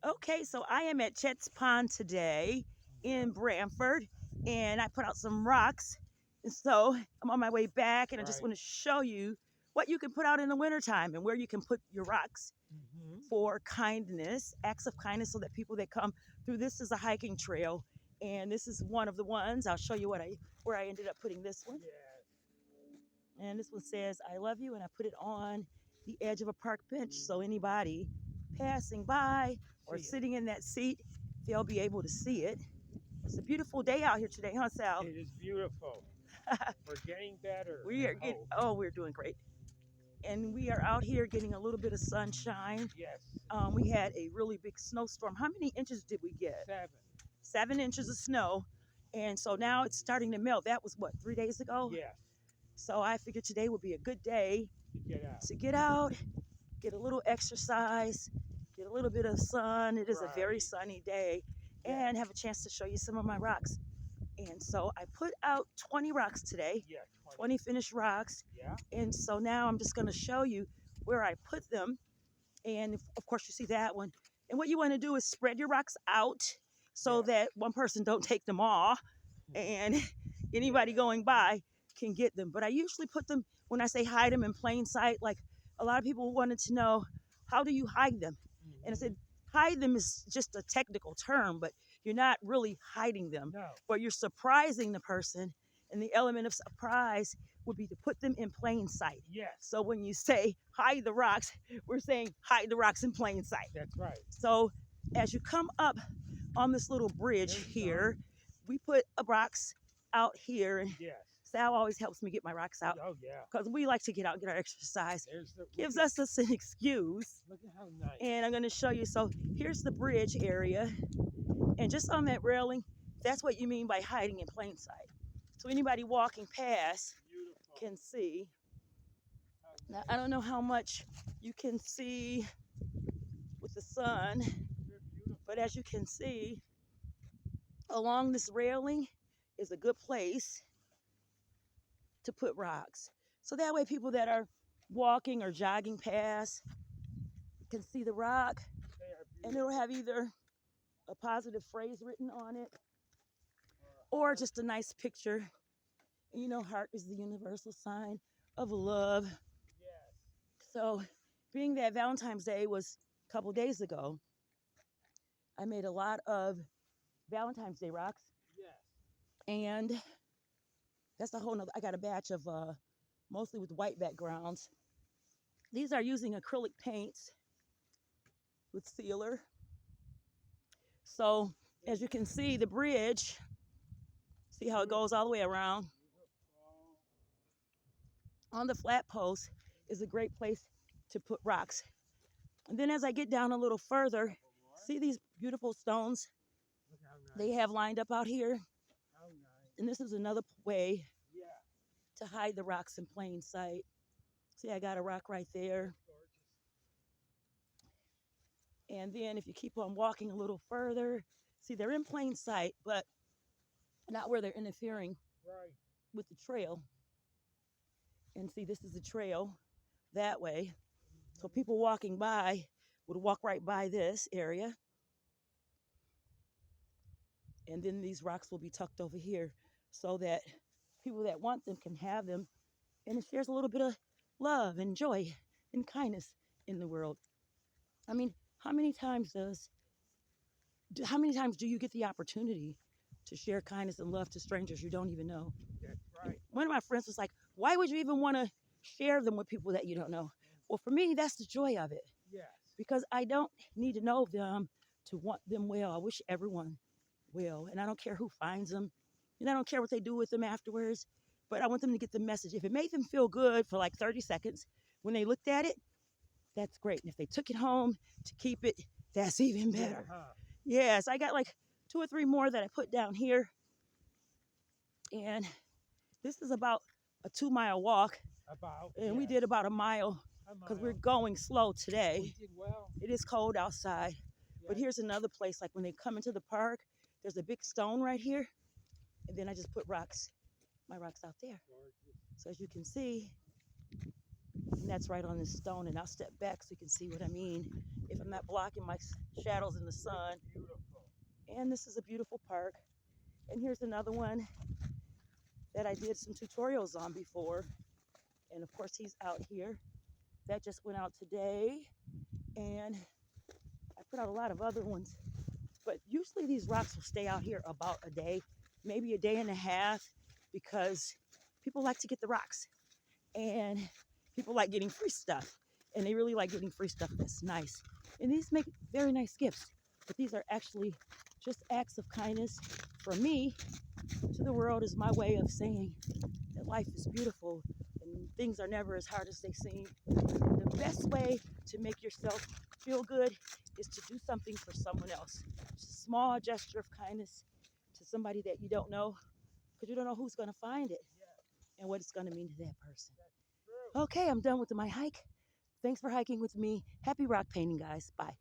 Okay, so I am at Chet's Pond today in Brantford, and I put out some rocks. And so I'm on my way back, and I just Right. want to show you what you can put out in the wintertime and where you can put your rocks for kindness, acts of kindness, so that people that come through this is a hiking trail, and this is one of the ones. I'll show you where I ended up putting this one. Yes. And this one says, I love you. And I put it on the edge of a park bench. So anybody passing by or See it. sitting in that seat, they'll be able to see it. It's a beautiful day out here today, huh, Sal? It is beautiful. We're getting better. We're doing great. And we are out here getting a little bit of sunshine. Yes. We had a really big snowstorm. How many inches did we get? 7. 7 inches of snow. And so now it's starting to melt. That was what, 3 days ago? Yes. So I figured today would be a good day To get out. Get a little exercise, get a little bit of sun. It is a very Right. sunny day, Yeah. and have a chance to show you some of my rocks. And so I put out 20 rocks today, Yeah. 20 finished rocks. Yeah. And so now I'm just going to show you where I put them. And of course, you see that one. And what you want to do is spread your rocks out so Yeah. that one person don't take them all, and anybody going by can get them. But I usually put them, when I say hide them in plain sight, like a lot of people wanted to know, how do you hide them? And I said, hide them is just a technical term, but you're not really hiding them, No. but you're surprising the person. And the element of surprise would be to put them in plain sight. Yes. So when you say hide the rocks, we're saying hide the rocks in plain sight. That's right. So as you come up on this little bridge here, we put rocks out here. And Yes. Sal always helps me get my rocks out Oh yeah. because we like to get out and get our exercise. There's the. Gives us an excuse. Look at how nice. And I'm going to show you. So here's the bridge area. And just on that railing, that's what you mean by hiding in plain sight. So anybody walking past Beautiful. can see. How Now, nice. I don't know how much you can see with the sun, They're beautiful. but as you can see, along this railing is a good place to put rocks. So that way people that are walking or jogging past can see the rock, They are and beautiful. it'll have either a positive phrase written on it or just a nice picture. And you know, heart is the universal sign of love. Yes. So being that Valentine's Day was a couple days ago, I made a lot of Valentine's Day rocks. Yes. And that's a whole nother, I got a batch of mostly with white backgrounds. These are using acrylic paints with sealer. So as you can see, the bridge, see how it goes all the way around. On the flat post is a great place to put rocks. And then as I get down a little further, see these beautiful stones Look how nice. they have lined up out here? How nice. And this is another way Yeah. to hide the rocks in plain sight. See, I got a rock right there. Gorgeous. And then if you keep on walking a little further, see, they're in plain sight, but not where they're interfering Right. with the trail. And see, this is the trail that way. So people walking by would walk right by this area. And then these rocks will be tucked over here so that people that want them can have them. And it shares a little bit of love and joy and kindness in the world. I mean, how many times do you get the opportunity to share kindness and love to strangers you don't even know? That's right. One of my friends was like, why would you even want to share them with people that you don't know? Well, for me, that's the joy of it, Yes. because I don't need to know them to want them well. I wish everyone well, and I don't care who finds them, and I don't care what they do with them afterwards, but I want them to get the message. If it made them feel good for like 30 seconds when they looked at it, that's great. And if they took it home to keep it, that's even better. Yeah, huh? Yes, I got like 2 or 3 more that I put down here. And this is about a 2-mile walk. About. And we yes. did about a mile because we're going slow today. We did well. It is cold outside. But Yes. here's another place, like when they come into the park, there's a big stone right here. And then I just put my rocks out there. Gorgeous. So as you can see, and that's right on this stone. And I'll step back so you can see what I mean. if I'm not blocking my shadows in the sun. Beautiful. And this is a beautiful park. And here's another one that I did some tutorials on before. And of course, he's out here. That just went out today. And I put out a lot of other ones. But usually these rocks will stay out here about a day, maybe a day and a half, because people like to get the rocks. And people like getting free stuff. And they really like getting free stuff that's nice. And these make very nice gifts. But these are actually just acts of kindness from me to the world, is my way of saying that life is beautiful and things are never as hard as they seem. And the best way to make yourself feel good is to do something for someone else. Just a small gesture of kindness to somebody that you don't know, because you don't know who's going to find it and what it's going to mean to that person. True. Okay, I'm done with my hike. Thanks for hiking with me. Happy rock painting, guys. Bye.